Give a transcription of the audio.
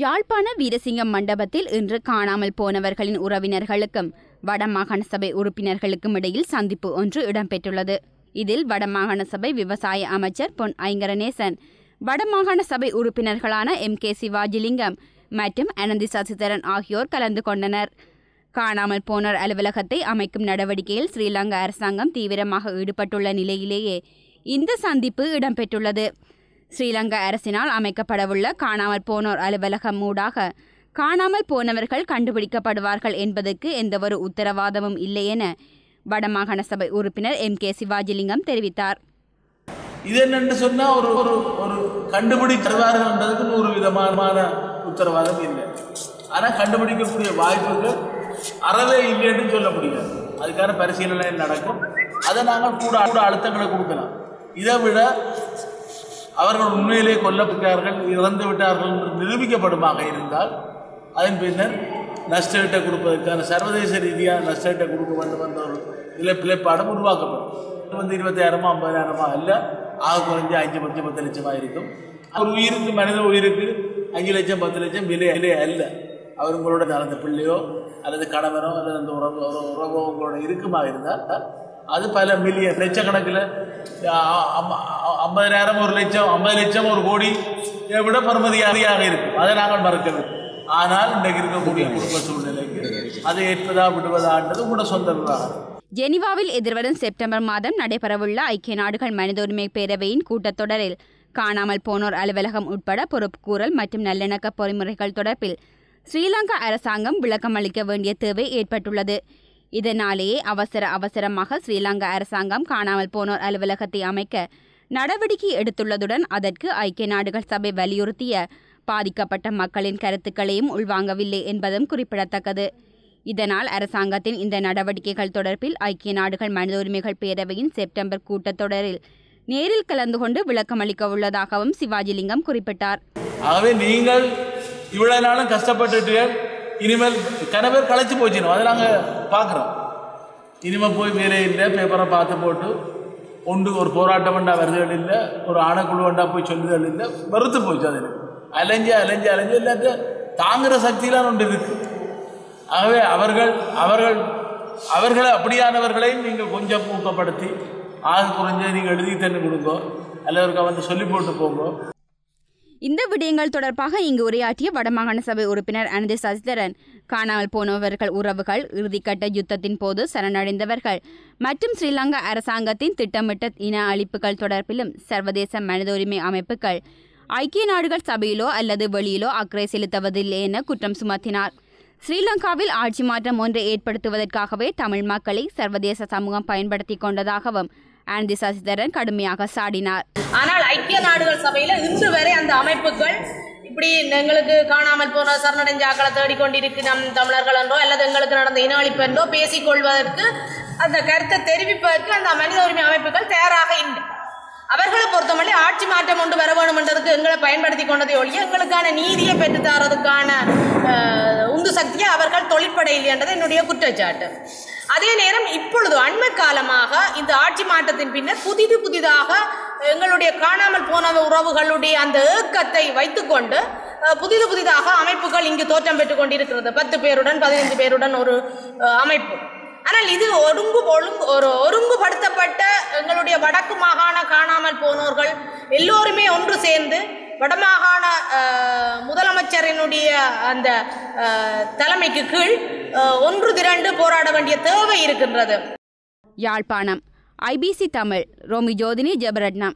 யாழ்ப்பாண வீரசிங்கம் மண்டபத்தில் இன்று காணாமல் போனவர்களின் உறவினர்களுக்கும் வடமாகாண சபை உறுப்பினர்களுக்கும் இடையில் சந்திப்பு ஒன்று இடம்பெற்றுள்ளது. இதில் வடமாகாண சபை விவசாய அமைச்சர் பொன் ஐங்கரநேசன், வடமாகாண சபை உறுப்பினர்களான MK சிவாஜிலிங்கம் மற்றும் அனந்தி சசிதரன் ஆகியோர் கலந்து கொண்டனர். காணாமல் போனோர் அலுவலகத்தை அமைக்கும் நடவடிக்கையில் ஸ்ரீலங்கா அரசாங்கம் தீவிரமாக ஈடுபட்டுள்ள நிலையிலேயே இந்த சந்திப்பு இடம்பெற்றுள்ளது. ஸ்ரீலங்கா அரசினால் அமைக்கப்படவுள்ள காணாமல் போனோர் அலுவலகம் ஊடாக காணாமல் போனவர்கள் கண்டுபிடிக்கப்படுவார்கள் என்பதற்கு எந்தவொரு உத்தரவாதமும் இல்லை என வடமாகாண சபை உறுப்பினர் MK சிவாஜிலிங்கம் தெரிவித்தார். இது என்னென்று சொன்னால் ஒரு கண்டுபிடித்தவார்கள் என்பதற்கு 100 விதமான உத்தரவாதம் இல்லை. ஆனால் கண்டுபிடிக்கக்கூடிய வாய்ப்புகள் அறவே இல்லை என்று சொல்ல முடியாது. அதுக்கான பரிசீலனை நடக்கும். அதை நாங்கள் கூட அழுத்தங்களை கொடுக்கலாம். இதை விட அவர்கள் உண்மையிலே கொல்லப்பட்டார்கள், இறந்து விட்டார்கள் என்று நிரூபிக்கப்படுமாக இருந்தால் அதன் பின்னர் நஷ்டஈட்டை கொடுப்பதற்கான சர்வதேச ரீதியாக நஷ்டஈட்டை கொடுக்க வேண்டும் என்ற ஒரு நிலைப்பாடும் உருவாக்கப்படும். 25,000 50,000 அல்ல, ஆக குறைஞ்ச 5-10 லட்சமாக இருக்கும். ஒரு உயிருக்கு, மனித உயிருக்கு 5 லட்சம் 10 லட்சம் விலை அல்ல. அவங்களோட நடந்த பிள்ளையோ அல்லது கணவனோ அல்லது அந்த உறவோ உங்களோட இருக்குமாக இருந்தால் அது பல மில்லியன் லட்சக்கணக்கில் 50,000 1 லட்சம் 50 லட்சம் 1 கோடி விட பெறுமதியாக இருக்கும். அதை நாங்கள் மறக்கவில்லை. ஆனால் இன்றைக்கு இருக்கக்கூடிய குடும்ப சூழ்நிலைக்கு அதை ஏற்பதா விடுவதான்றது கூட சொந்த விவகாரம். ஜெனீவாவில் எதிர்வரும் செப்டம்பர் மாதம் நடைபெறவுள்ள ஐக்கிய நாடுகள் மனித உரிமை பேரவையின் கூட்டத்தொடரில் காணாமல் போனோர் அலுவலகம் உட்பட பொறுப்புக்கூறல் மற்றும் நல்லிணக்க பொறிமுறைகள் தொடர்பில் ஸ்ரீலங்கா அரசாங்கம் விளக்கம் அளிக்க வேண்டிய தேவை ஏற்பட்டுள்ளது. இதனாலேயே அவசரமாக ஸ்ரீலங்கா அரசாங்கம் காணாமல் போனோர் அலுவலகத்தை அமைக்க நடவடிக்கை எடுத்துள்ளதுடன் அதற்கு ஐக்கிய நாடுகள் சபை வலியுறுத்திய பாதிக்கப்பட்ட மக்களின் கருத்துக்களையும் உள்வாங்கவில்லை என்பதும் குறிப்பிடத்தக்கது. இதனால் அரசாங்கத்தின் இந்த நடவடிக்கைகள் தொடர்பில் ஐக்கிய நாடுகள் மனித உரிமைகள் பேரவையின் செப்டம்பர் கூட்டத்தொடரில் நேரில் கலந்து கொண்டு விளக்கம் அளிக்க உள்ளதாகவும் சிவாஜிலிங்கம் குறிப்பிட்டார். ஆகவே நீங்கள் இவ்வளவு நாளும் கஷ்டப்பட்டு இனிமேல் கனவே களைச்சு போச்சுனோம், அதை நாங்கள் பார்க்குறோம். இனிமேல் போய் வேலை இல்லை, பேப்பரை பார்த்து போட்டு ஒரு போராட்டம் வேண்டா வருதல் இல்லை, ஒரு ஆணைக்குழு வேண்டா போய் சொல்லுதல் இல்லை, வெறுத்து போச்சு. அதில் அலைஞ்சு எல்லாத்தையும் தாங்குகிற சக்தியெலாம் ஒன்று இருக்கு. ஆகவே அவர்களை அப்படியானவர்களையும் நீங்கள் கொஞ்சம் ஊக்கப்படுத்தி ஆக குறைஞ்ச நீங்கள் எழுதி தண்ணி கொடுங்கோ, அல்லவருக்கு வந்து சொல்லி போட்டு போங்கோ. இந்த விடயங்கள் தொடர்பாக இங்கு உரையாற்றிய வடமாகாண சபை உறுப்பினர் அனந்தி சசிதரன், காணாமல் போனவர்கள் உறவுகள், இறுதிக்கட்ட யுத்தத்தின் போது சரணடைந்தவர்கள் மற்றும் ஸ்ரீலங்கா அரசாங்கத்தின் திட்டமிட்ட இன அழிப்புகள் தொடர்பிலும் சர்வதேச மனித உரிமை அமைப்புகள் ஐக்கிய நாடுகள் சபையிலோ அல்லது வெளியிலோ அக்கறை செலுத்துவதில்லை என குற்றம் சுமத்தினார். ஸ்ரீலங்காவில் ஆட்சி மாற்றம் ஒன்றை ஏற்படுத்துவதற்காகவே தமிழ் மக்களை சர்வதேச சமூகம் பயன்படுத்தி கொண்டதாகவும் அனந்தி சசிதரன் கடுமையாக சாடினார். ஆனால் ஐக்கிய நாடுகள் சபையில இன்று வரை அந்த அமைப்புகள் இப்படி எங்களுக்கு காணாமல் போன சரணடைஞ்சாக்களை தேடிக்கொண்டிருக்கு நம் தமிழர்கள் என்றோ அல்லது எங்களுக்கு நடந்த இன அழிப்பு என்றோ பேசிக்கொள்வதற்கு அந்த கருத்தை தெரிவிப்பதற்கு அந்த மனித உரிமை அமைப்புகள் தயாராக இல்லை. அவர்களை பொறுத்தமல்ல ஆட்சி மாற்றம் ஒன்று வர வேண்டும் என்றதுக்கு எங்களை பயன்படுத்தி கொண்டதை ஒழிய எங்களுக்கான நீதியை பெற்றுத்தரதுக்கான உந்து சக்தியை அவர்கள் தொழிற்படையில்லை என்றது என்னுடைய குற்றச்சாட்டு. அதே நேரம் இப்பொழுது அண்மை காலமாக இந்த ஆட்சி மாற்றத்தின் பின்னர் புதிதாக எங்களுடைய காணாமல் போன உறவுகளுடைய அந்த ஏக்கத்தை வைத்துக்கொண்டு புதிதாக அமைப்புகள் இங்கு தோற்றம் பெற்றுக் கொண்டிருக்கிறது. 10 பேருடன் 15 பேருடன் ஒரு அமைப்பு. ஆனால் இது ஒருங்குபடுத்தப்பட்ட எங்களுடைய வடக்கு மாகாண காணாமல் போனோர்கள் எல்லோருமே ஒன்று சேர்ந்து வடமாகாண முதலமைச்சரினுடைய அந்த தலைமைக்கு கீழ் ஒன்று திரண்டு போராட வேண்டிய தேவை இருக்கின்றது. யாழ்ப்பாணம் IBC தமிழ் ரோமி ஜோதினி ஜெபரட்னம்.